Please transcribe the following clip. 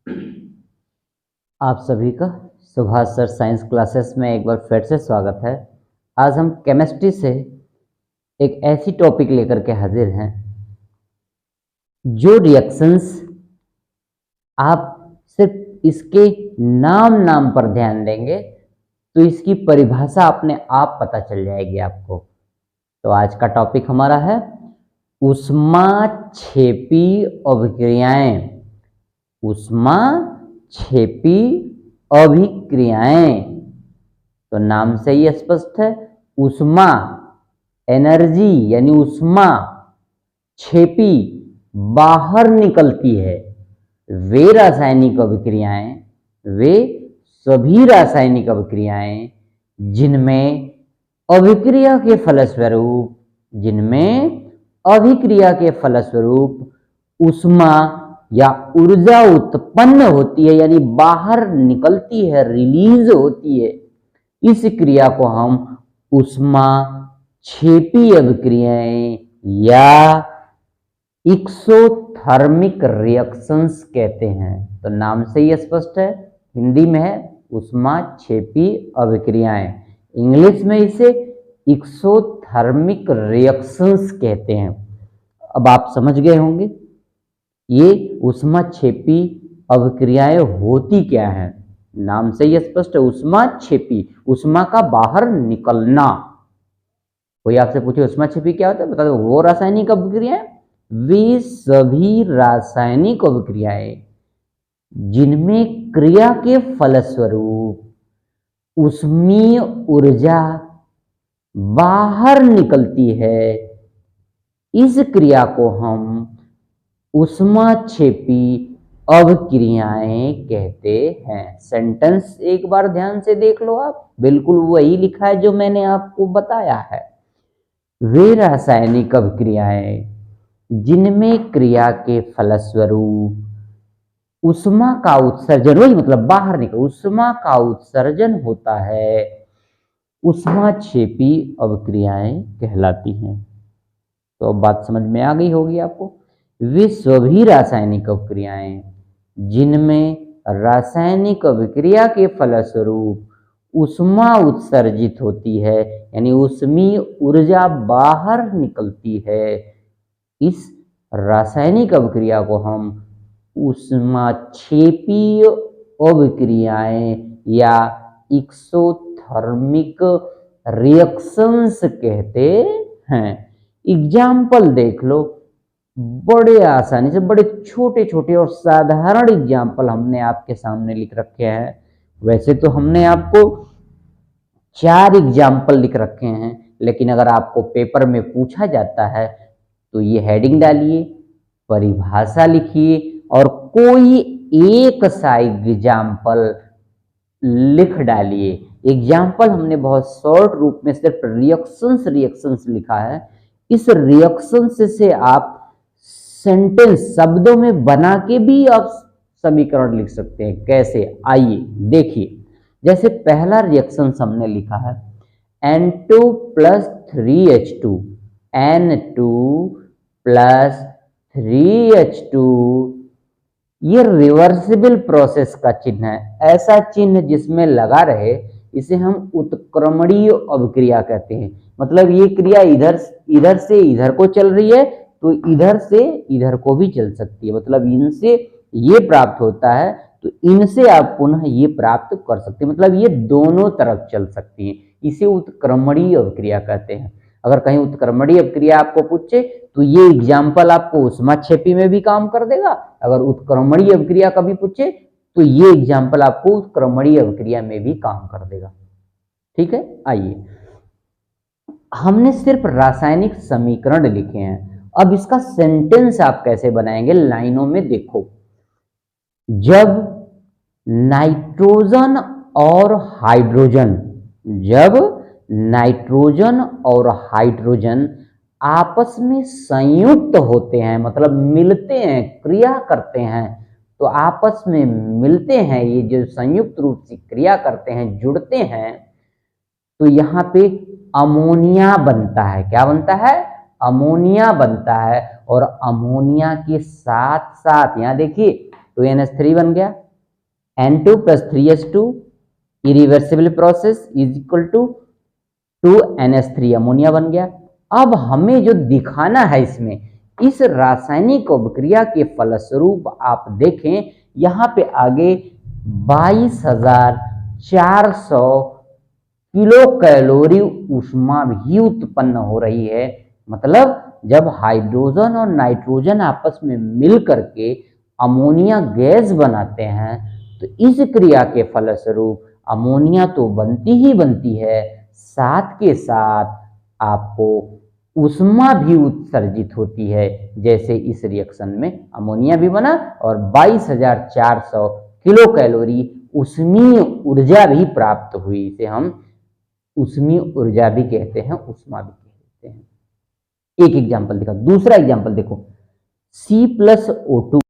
आप सभी का सुभाष सर साइंस क्लासेस में एक बार फिर से स्वागत है। आज हम केमिस्ट्री से एक ऐसी टॉपिक लेकर के हाजिर हैं जो रिएक्शंस आप सिर्फ इसके नाम पर ध्यान देंगे तो इसकी परिभाषा अपने आप पता चल जाएगी आपको। तो आज का टॉपिक हमारा है ऊष्माक्षेपी अभिक्रियाएं। ऊष्माक्षेपी अभिक्रियाएं तो नाम से ही स्पष्ट है। ऊष्मा एनर्जी यानी ऊष्मा, क्षेपी बाहर निकलती है। वे रासायनिक अभिक्रियाएं, वे सभी रासायनिक अभिक्रियाएं जिनमें अभिक्रिया के फलस्वरूप ऊष्मा या ऊर्जा उत्पन्न होती है, यानी बाहर निकलती है, रिलीज होती है, इस क्रिया को हम ऊष्माक्षेपी अभिक्रियाएं या एक्सोथर्मिक रिएक्शंस कहते हैं। तो नाम से ही स्पष्ट है, हिंदी में है ऊष्माक्षेपी अभिक्रियाएं, इंग्लिश में इसे एक्सोथर्मिक रिएक्शंस कहते हैं। अब आप समझ गए होंगे ये ऊष्माक्षेपी अभिक्रियाएं होती क्या है। नाम से ही स्पष्ट है, ऊष्माक्षेपी, ऊष्मा का बाहर निकलना। कोई आपसे पूछे ऊष्माक्षेपी क्या होता है, बता दो। वो रासायनिक अभिक्रियाएं, वे सभी रासायनिक अभिक्रियाएं जिनमें क्रिया के फलस्वरूप ऊष्मीय ऊर्जा बाहर निकलती है, इस क्रिया को हम ऊष्माक्षेपी अभिक्रियाएं कहते हैं। सेंटेंस एक बार ध्यान से देख लो आप, बिल्कुल वही लिखा है जो मैंने आपको बताया है। वे रासायनिक अभिक्रियाएं जिनमें क्रिया के फलस्वरूप ऊष्मा का उत्सर्जन, वही मतलब बाहर निकल, ऊष्मा का उत्सर्जन होता है, ऊष्माक्षेपी अभिक्रियाएं कहलाती हैं। तो अब बात समझ में आ गई होगी आपको। वे सभी रासायनिक अभिक्रियाएं जिनमें रासायनिक अभिक्रिया के फलस्वरूप ऊष्मा उत्सर्जित होती है, यानी ऊष्मीय ऊर्जा बाहर निकलती है, इस रासायनिक अभिक्रिया को हम ऊष्माक्षेपी अभिक्रियाएं या एक्सोथर्मिक रिएक्शंस कहते हैं। एग्जाम्पल देख लो, बड़े आसानी से, बड़े छोटे छोटे और साधारण एग्जाम्पल हमने आपके सामने लिख रखे हैं। वैसे तो हमने आपको 4 एग्जाम्पल लिख रखे हैं, लेकिन अगर आपको पेपर में पूछा जाता है तो ये हेडिंग डालिए, परिभाषा लिखिए और कोई एक सा एग्जाम्पल लिख डालिए। एग्जाम्पल हमने बहुत शॉर्ट रूप में सिर्फ रिएक्शंस लिखा है। इस रिएक्शन से आप सेंटेंस शब्दों में बना के भी आप समीकरण लिख सकते हैं। कैसे, आइए देखिए। जैसे पहला रिएक्शन हमने लिखा है N2 plus 3H2, N2 plus 3H2, ये रिवर्सिबल प्रोसेस का चिन्ह है। ऐसा चिन्ह जिसमें लगा रहे इसे हम उत्क्रमणीय अभिक्रिया कहते हैं। मतलब ये क्रिया इधर से इधर को चल रही है तो इधर से इधर को भी चल सकती है। मतलब इनसे ये प्राप्त होता है तो इनसे आप पुनः ये प्राप्त कर सकते हैं। मतलब ये दोनों तरफ चल सकती है, इसे उत्क्रमणीय अभिक्रिया कहते हैं। अगर कहीं उत्क्रमणीय अभिक्रिया आपको पूछे तो ये एग्जाम्पल आपको ऊष्माक्षेपी में भी काम कर देगा। अगर उत्क्रमणीय अभिक्रिया कभी पूछे तो ये एग्जाम्पल आपको उत्क्रमणीय अभिक्रिया में भी काम कर देगा। ठीक है, आइए, हमने सिर्फ रासायनिक समीकरण लिखे हैं। अब इसका सेंटेंस आप कैसे बनाएंगे, लाइनों में देखो। जब नाइट्रोजन और हाइड्रोजन आपस में संयुक्त होते हैं, मतलब मिलते हैं, क्रिया करते हैं, तो आपस में मिलते हैं, ये जो संयुक्त रूप से क्रिया करते हैं, जुड़ते हैं, तो यहाँ पे अमोनिया बनता है। क्या बनता है, अमोनिया बनता है। और अमोनिया के साथ साथ यहाँ देखिए, 2NH3 बन गया, N2 plus 3H2 irreversible process is equal to 2NH3 ammonia बन गया। अब हमें जो दिखाना है इसमें, इस रासायनिक अभिक्रिया के फलस्वरूप आप देखें यहाँ पे आगे 22,400 किलो कैलोरी ऊष्मा भी उत्पन्न हो रही है। मतलब जब हाइड्रोजन और नाइट्रोजन आपस में मिल करके अमोनिया गैस बनाते हैं तो इस क्रिया के फलस्वरूप अमोनिया तो बनती ही बनती है, साथ के साथ आपको ऊष्मा भी उत्सर्जित होती है। जैसे इस रिएक्शन में अमोनिया भी बना और 22,400 किलो कैलोरी ऊष्मीय ऊर्जा भी प्राप्त हुई। इसे हम ऊष्मीय ऊर्जा भी कहते हैं, ऊष्मा भी कहते हैं। एक एग्जाम्पल देखा, दूसरा एग्जाम्पल देखो, C+O2